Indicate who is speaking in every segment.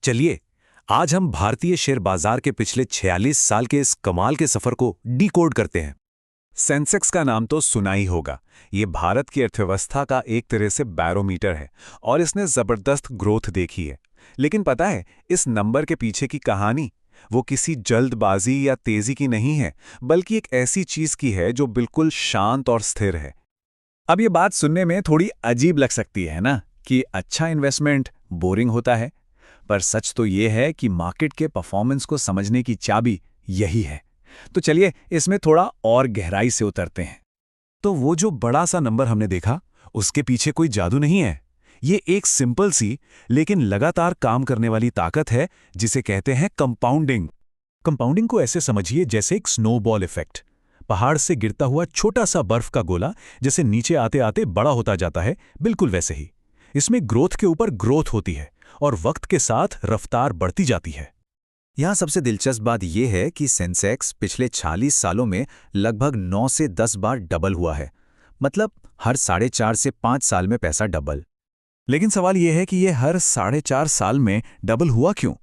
Speaker 1: चलिए आज हम भारतीय शेयर बाजार के पिछले 46 साल के इस कमाल के सफर को डिकोड करते हैं। सेंसेक्स का नाम तो सुना ही होगा। ये भारत की अर्थव्यवस्था का एक तरह से बैरोमीटर है और इसने जबरदस्त ग्रोथ देखी है। लेकिन पता है इस नंबर के पीछे की कहानी, वो किसी जल्दबाजी या तेजी की नहीं है, बल्कि एक ऐसी चीज की है जो बिल्कुल शांत और स्थिर है।
Speaker 2: अब ये बात सुनने में थोड़ी अजीब लग सकती है ना, कि अच्छा इन्वेस्टमेंट बोरिंग होता है। पर सच तो ये है कि मार्केट के परफॉर्मेंस को समझने की चाबी यही है। तो चलिए इसमें थोड़ा और गहराई से उतरते हैं।
Speaker 1: तो वो जो बड़ा सा नंबर हमने देखा, उसके पीछे कोई जादू नहीं है। ये एक सिंपल सी लेकिन लगातार काम करने वाली ताकत है जिसे कहते हैं कंपाउंडिंग। कंपाउंडिंग को ऐसे समझिए जैसे एक स्नोबॉल इफेक्ट। पहाड़ से गिरता हुआ छोटा सा बर्फ का गोला जैसे नीचे आते आते बड़ा होता जाता है, बिल्कुल वैसे ही इसमें ग्रोथ के ऊपर ग्रोथ होती है और वक्त के साथ रफ्तार बढ़ती जाती है।
Speaker 2: यहाँ सबसे दिलचस्प बात यह है कि सेंसेक्स पिछले 40 सालों में लगभग 9 से 10 बार डबल हुआ है। मतलब हर 4.5 से 5 साल में पैसा डबल।
Speaker 1: लेकिन सवाल यह है कि ये हर 4.5 साल में डबल हुआ क्यों?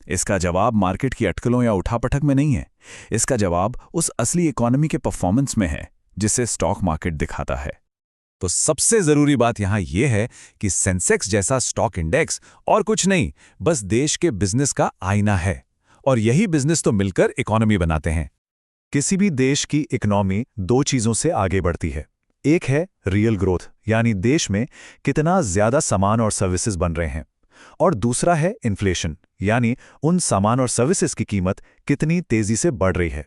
Speaker 1: इसका जवाब मार्केट की अटकलों या उठापटक में नहीं है। इसका जवाब उस असली इकोनॉमी के परफॉर्मेंस में है जिसे स्टॉक मार्केट दिखाता है। तो सबसे जरूरी बात यहां यह है कि सेंसेक्स जैसा स्टॉक इंडेक्स और कुछ नहीं, बस देश के बिजनेस का आईना है। और यही बिजनेस तो मिलकर इकोनॉमी बनाते हैं। किसी भी देश की इकोनॉमी दो चीजों से आगे बढ़ती है। एक है रियल ग्रोथ, यानी देश में कितना ज्यादा सामान और सर्विसेज बन रहे हैं, और दूसरा है इन्फ्लेशन, यानी उन सामान और सर्विसेज की कीमत कितनी तेजी से बढ़ रही है।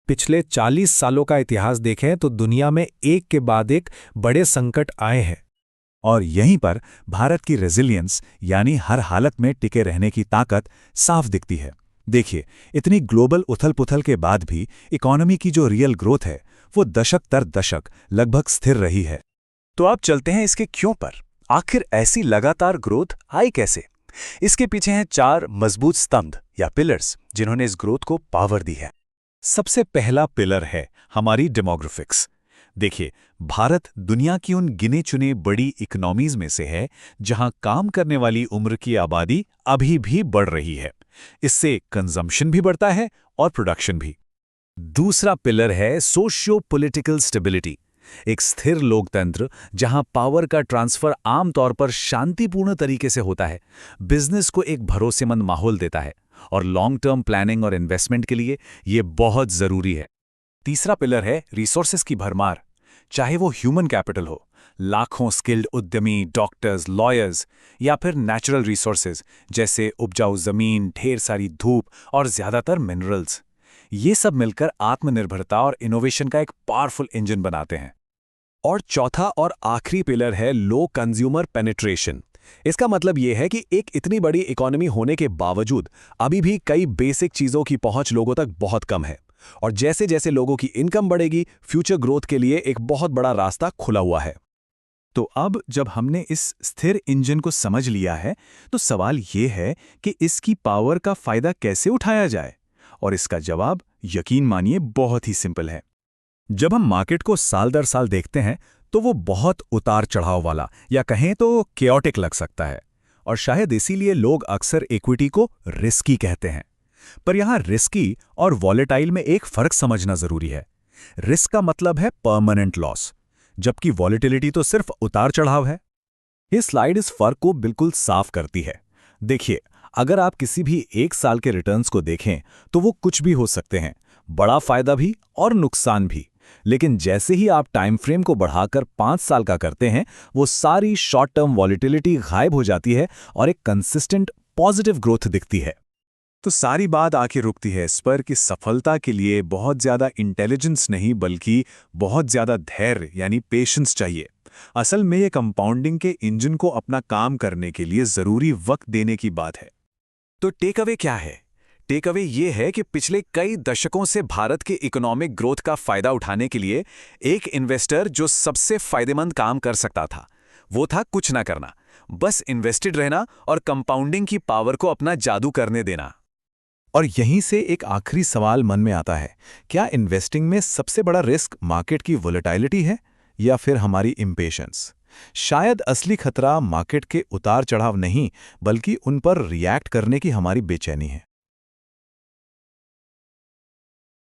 Speaker 3: पिछले 40 सालों का इतिहास देखें तो दुनिया में एक के बाद एक बड़े संकट आए हैं।
Speaker 1: और यहीं पर भारत की रेजिलियंस, यानी हर हालत में टिके रहने की ताकत साफ दिखती है। देखिए, इतनी ग्लोबल उथल-पुथल के बाद भी इकोनॉमी की जो रियल ग्रोथ है वो दशक दर दशक लगभग स्थिर रही है। तो अब चलते हैं इसके क्यों पर। आखिर ऐसी लगातार ग्रोथ आई कैसे? इसके पीछे हैं 4 मजबूत स्तंभ या पिलर्स जिन्होंने इस ग्रोथ को पावर दी है। सबसे पहला पिलर है हमारी डेमोग्राफिक्स। देखिए, भारत दुनिया की उन गिने चुने बड़ी इकोनॉमीज में से है जहां काम करने वाली उम्र की आबादी अभी भी बढ़ रही है। इससे कंजम्पशन भी बढ़ता है और प्रोडक्शन भी। दूसरा पिलर है सोशियो पॉलिटिकल स्टेबिलिटी। एक स्थिर लोकतंत्र जहां पावर का ट्रांसफर आमतौर पर शांतिपूर्ण तरीके से होता है, बिजनेस को एक भरोसेमंद माहौल देता है और लॉन्ग टर्म प्लानिंग और इन्वेस्टमेंट के लिए यह बहुत जरूरी है। तीसरा पिलर है रिसोर्सेज की भरमार। चाहे वो ह्यूमन कैपिटल हो, लाखों स्किल्ड उद्यमी, डॉक्टर्स, लॉयर्स, या फिर नेचुरल रिसोर्सेज जैसे उपजाऊ जमीन, ढेर सारी धूप और ज्यादातर मिनरल्स। ये सब मिलकर आत्मनिर्भरता और इनोवेशन का एक पावरफुल इंजन बनाते हैं। और चौथा और आखिरी पिलर है लो कंज्यूमर पेनिट्रेशन। इसका मतलब यह है कि एक इतनी बड़ी इकोनॉमी होने के बावजूद अभी भी कई बेसिक चीजों की पहुंच लोगों तक बहुत कम है। और जैसे जैसे लोगों की इनकम बढ़ेगी, फ्यूचर ग्रोथ के लिए एक बहुत बड़ा रास्ता खुला हुआ है। तो अब जब हमने इस स्थिर इंजन को समझ लिया है, तो सवाल ये है कि इसकी पावर का फायदा कैसे उठाया जाए। और इसका जवाब यकीन मानिए बहुत ही सिंपल है। जब हम मार्केट को साल दर साल देखते हैं तो वो बहुत उतार चढ़ाव वाला, या कहें तो केओटिक लग सकता है। और शायद इसीलिए लोग अक्सर इक्विटी को रिस्की कहते हैं। पर यहां रिस्की और वॉलेटाइल में एक फर्क समझना जरूरी है। रिस्क का मतलब है परमानेंट लॉस, जबकि वॉलेटिलिटी तो सिर्फ उतार चढ़ाव है। ये स्लाइड इस फर्क को बिल्कुल साफ करती है। देखिए, अगर आप किसी भी एक साल के रिटर्न्स को देखें तो वो कुछ भी हो सकते हैं, बड़ा फायदा भी और नुकसान भी। लेकिन जैसे ही आप टाइम फ्रेम को बढ़ाकर 5 साल का करते हैं, वो सारी शॉर्ट टर्म वॉलेटिलिटी गायब हो जाती है और एक कंसिस्टेंट पॉजिटिव ग्रोथ दिखती है। तो सारी बात आके रुकती है इस पर कि सफलता के लिए बहुत ज्यादा इंटेलिजेंस नहीं, बल्कि बहुत ज्यादा धैर्य यानी पेशेंस चाहिए। असल में ये कंपाउंडिंग के इंजन को अपना काम करने के लिए जरूरी वक्त देने की बात है। तो टेक अवे क्या है? टेक अवे ये है कि पिछले कई दशकों से भारत के इकोनॉमिक ग्रोथ का फायदा उठाने के लिए एक इन्वेस्टर जो सबसे फायदेमंद काम कर सकता था, वो था कुछ ना करना, बस इन्वेस्टेड रहना और कंपाउंडिंग की पावर को अपना जादू करने देना। और यहीं से एक आखिरी सवाल मन में आता है, क्या इन्वेस्टिंग में सबसे बड़ा रिस्क मार्केट की वोलेटिलिटी है या फिर हमारी इम्पेशेंस?
Speaker 2: शायद असली खतरा मार्केट के उतार चढ़ाव नहीं, बल्कि उन पर रिएक्ट करने की हमारी बेचैनी है।